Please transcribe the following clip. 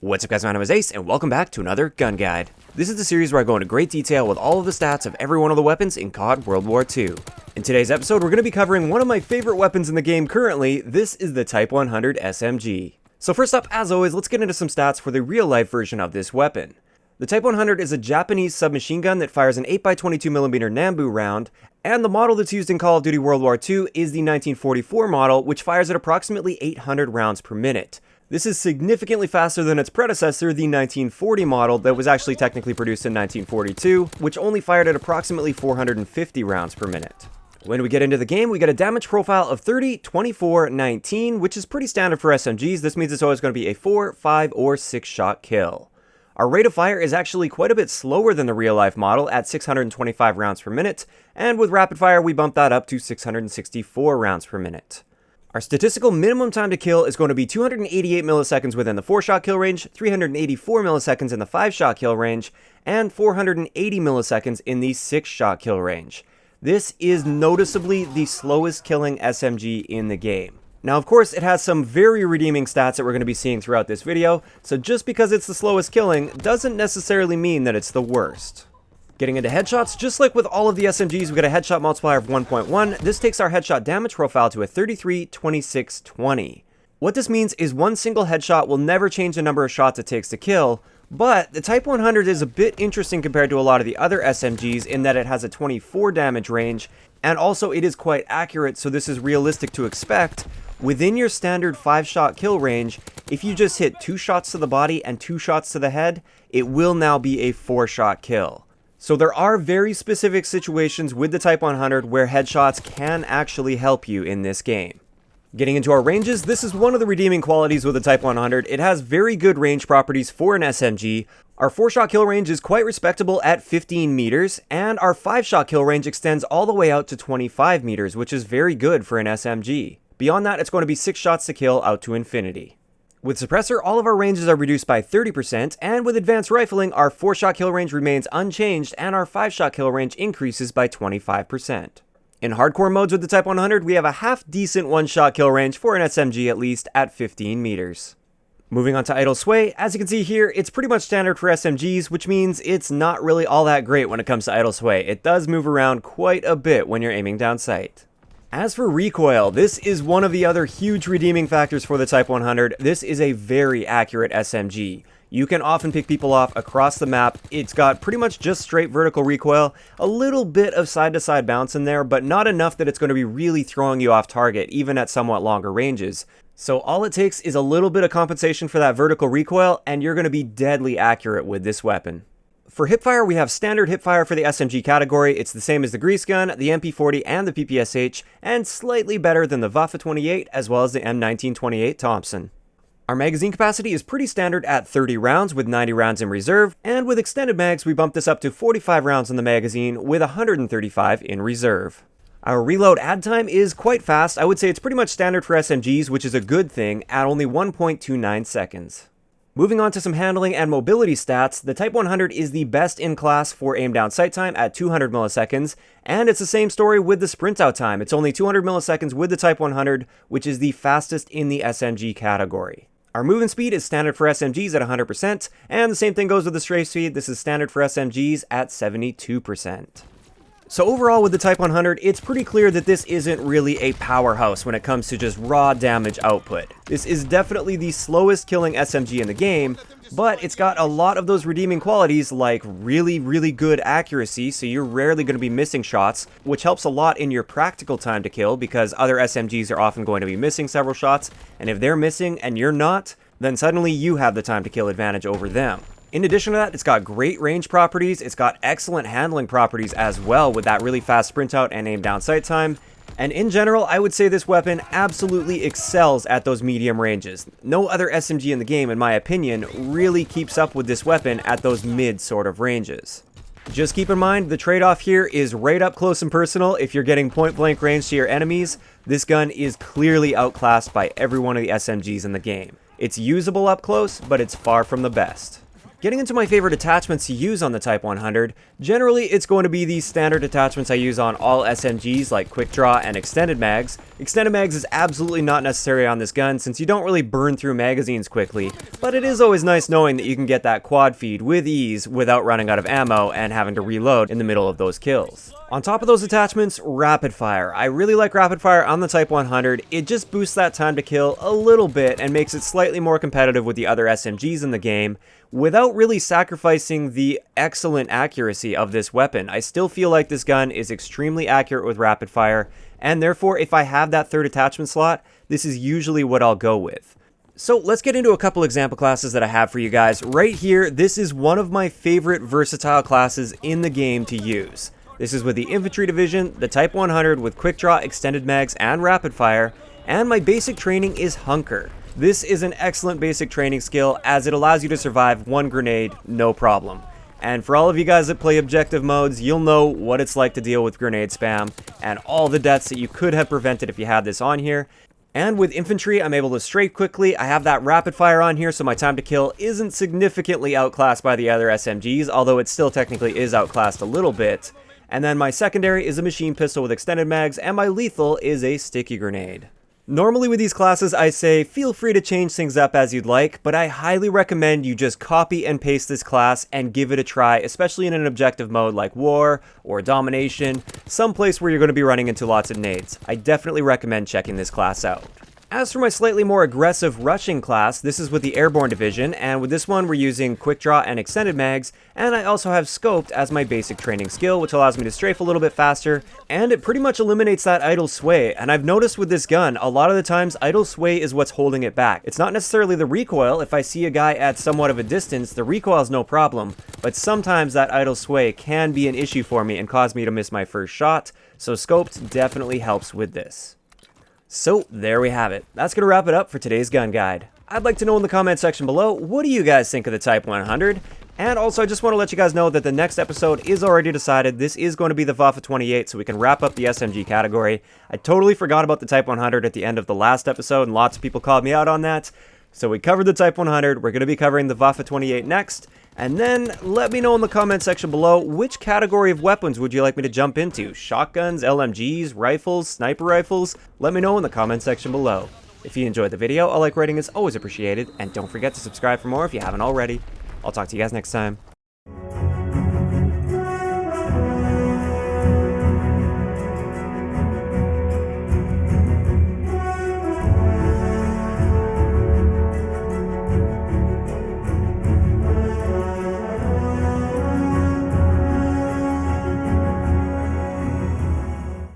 What's up guys, my name is Ace, and welcome back to another gun guide. This is the series where I go into great detail with all of the stats of every one of the weapons in CoD WW2. In today's episode, we're going to be covering one of my favorite weapons in the game currently. This is the Type 100 SMG. So first up, as always, let's get into some stats for the real-life version of this weapon. The Type 100 is a Japanese submachine gun that fires an 8x22mm Nambu round, and the model that's used in Call of Duty World War II is the 1944 model, which fires at approximately 800 rounds per minute. This is significantly faster than its predecessor, the 1940 model that was actually technically produced in 1942, which only fired at approximately 450 rounds per minute. When we get into the game, we get a damage profile of 30, 24, 19, which is pretty standard for SMGs. This means it's always going to be a 4, 5, or 6 shot kill. Our rate of fire is actually quite a bit slower than the real-life model at 625 rounds per minute, and with rapid fire we bump that up to 664 rounds per minute. Our statistical minimum time to kill is going to be 288 milliseconds within the 4-shot kill range, 384 milliseconds in the 5-shot kill range, and 480 milliseconds in the 6-shot kill range. This is noticeably the slowest killing SMG in the game. Now, of course, it has some very redeeming stats that we're going to be seeing throughout this video, so just because it's the slowest killing doesn't necessarily mean that it's the worst. Getting into headshots, just like with all of the SMGs, we get a headshot multiplier of 1.1. This takes our headshot damage profile to a 33, 26, 20. What this means is one single headshot will never change the number of shots it takes to kill, but the Type 100 is a bit interesting compared to a lot of the other SMGs in that it has a 24 damage range, and also it is quite accurate, so this is realistic to expect. Within your standard 5-shot kill range, if you just hit 2 shots to the body and 2 shots to the head, it will now be a 4-shot kill. So there are very specific situations with the Type 100 where headshots can actually help you in this game. Getting into our ranges, this is one of the redeeming qualities with the Type 100. It has very good range properties for an SMG. Our 4-shot kill range is quite respectable at 15 meters, and our 5-shot kill range extends all the way out to 25 meters, which is very good for an SMG. Beyond that, it's going to be 6 shots to kill out to infinity. With Suppressor, all of our ranges are reduced by 30%, and with Advanced Rifling, our 4-shot kill range remains unchanged, and our 5-shot kill range increases by 25%. In hardcore modes with the Type 100, we have a half-decent 1-shot kill range for an SMG at least at 15 meters. Moving on to Idle Sway, as you can see here, it's pretty much standard for SMGs, which means it's not really all that great when it comes to Idle Sway. It does move around quite a bit when you're aiming down sight. As for Recoil, this is one of the other huge redeeming factors for the Type 100. This is a very accurate SMG. You can often pick people off across the map. It's got pretty much just straight vertical recoil, a little bit of side-to-side bounce in there, but not enough that it's going to be really throwing you off target, even at somewhat longer ranges. So all it takes is a little bit of compensation for that vertical recoil, and you're going to be deadly accurate with this weapon. For Hipfire, we have standard Hipfire for the SMG category. It's the same as the Grease Gun, the MP40, and the PPSH, and slightly better than the Waffe-28 as well as the M1928 Thompson. Our magazine capacity is pretty standard at 30 rounds with 90 rounds in reserve, and with extended mags we bump this up to 45 rounds in the magazine with 135 in reserve. Our reload add time is quite fast. I would say it's pretty much standard for SMGs, which is a good thing, at only 1.29 seconds. Moving on to some handling and mobility stats, the Type 100 is the best in class for aim down sight time at 200 milliseconds, and it's the same story with the sprint out time. It's only 200 milliseconds with the Type 100, which is the fastest in the SMG category. Our movement speed is standard for SMGs at 100%, and the same thing goes with the strafe speed. This is standard for SMGs at 72%. So overall with the Type 100, it's pretty clear that this isn't really a powerhouse when it comes to just raw damage output. This is definitely the slowest killing SMG in the game, but it's got a lot of those redeeming qualities like really good accuracy, so you're rarely going to be missing shots, which helps a lot in your practical time to kill because other SMGs are often going to be missing several shots, and if they're missing and you're not, then suddenly you have the time to kill advantage over them. In addition to that, it's got great range properties, it's got excellent handling properties as well with that really fast sprint out and aim down sight time, and in general, I would say this weapon absolutely excels at those medium ranges. No other SMG in the game, in my opinion, really keeps up with this weapon at those mid sort of ranges. Just keep in mind, the trade-off here is right up close and personal. If you're getting point-blank range to your enemies, this gun is clearly outclassed by every one of the SMGs in the game. It's usable up close, but it's far from the best. Getting into my favorite attachments to use on the Type 100, generally it's going to be the standard attachments I use on all SMGs like Quick Draw and Extended Mags. Extended Mags is absolutely not necessary on this gun since you don't really burn through magazines quickly, but it is always nice knowing that you can get that quad feed with ease without running out of ammo and having to reload in the middle of those kills. On top of those attachments, Rapid Fire. I really like Rapid Fire on the Type 100. It just boosts that time to kill a little bit and makes it slightly more competitive with the other SMGs in the game, without really sacrificing the excellent accuracy of this weapon. I still feel like this gun is extremely accurate with Rapid Fire, and therefore if I have that third attachment slot, this is usually what I'll go with. So let's get into a couple example classes that I have for you guys. Right here, this is one of my favorite versatile classes in the game to use. This is with the Infantry Division, the Type 100 with Quick Draw, Extended Mags, and Rapid Fire, and my basic training is Hunker. This is an excellent basic training skill as it allows you to survive one grenade, no problem. And for all of you guys that play objective modes, you'll know what it's like to deal with grenade spam and all the deaths that you could have prevented if you had this on here. And with infantry, I'm able to strafe quickly. I have that rapid fire on here, so my time to kill isn't significantly outclassed by the other SMGs, although it still technically is outclassed a little bit. And then my secondary is a machine pistol with extended mags, and my lethal is a sticky grenade. Normally with these classes, I say feel free to change things up as you'd like, but I highly recommend you just copy and paste this class and give it a try, especially in an objective mode like War or Domination, someplace where you're going to be running into lots of nades. I definitely recommend checking this class out. As for my slightly more aggressive rushing class, this is with the Airborne Division, and with this one we're using Quick Draw and Extended Mags, and I also have Scoped as my basic training skill, which allows me to strafe a little bit faster, and it pretty much eliminates that idle sway. And I've noticed with this gun, a lot of the times idle sway is what's holding it back. It's not necessarily the recoil. If I see a guy at somewhat of a distance, the recoil is no problem, but sometimes that idle sway can be an issue for me and cause me to miss my first shot, so Scoped definitely helps with this. So there we have it. That's going to wrap it up for today's gun guide. I'd like to know in the comment section below, what do you guys think of the Type 100? And also I just want to let you guys know that the next episode is already decided. This is going to be the WW 28, so we can wrap up the SMG category. I totally forgot about the Type 100 at the end of the last episode, and lots of people called me out on that. So we covered the Type 100, we're going to be covering the WW 28 next. And then let me know in the comment section below, which category of weapons would you like me to jump into? Shotguns, LMGs, rifles, sniper rifles? Let me know in the comment section below. If you enjoyed the video, a like rating is always appreciated, and don't forget to subscribe for more if you haven't already. I'll talk to you guys next time.